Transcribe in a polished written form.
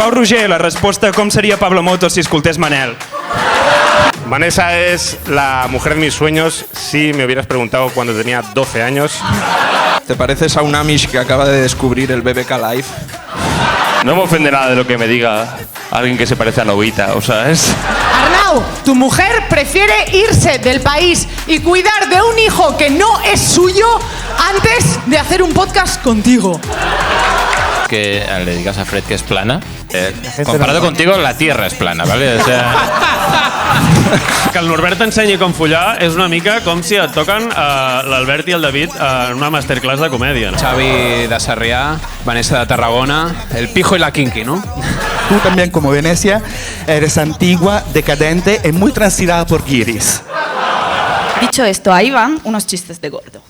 Pau Roger, la respuesta com seria Pablo Motos si escoltés Manel? Vanessa es la mujer de mis sueños si me hubieras preguntado cuando tenía 12 años. ¿Te pareces a un Amish que acaba de descubrir el BBK Live? No me ofende nada de lo que me diga alguien que se parece a Novita, o sea, es... Arnau, tu mujer prefiere irse del país y cuidar de un hijo que no es suyo antes de hacer un podcast contigo. Que le digas a Fred que es plana. Comparado contigo, la Tierra es plana, ¿vale? O sea... Que el Norbert t'ensenyi com follar és una mica com si et toquen l'Albert i el David en una masterclass de comèdia. Xavi de Sarrià, Vanessa de Tarragona, el pijo y la kinky, ¿no? Tú también, como Venecia, eres antigua, decadente y muy transitada por guiris. Dicho esto, ahí van unos chistes de gordo.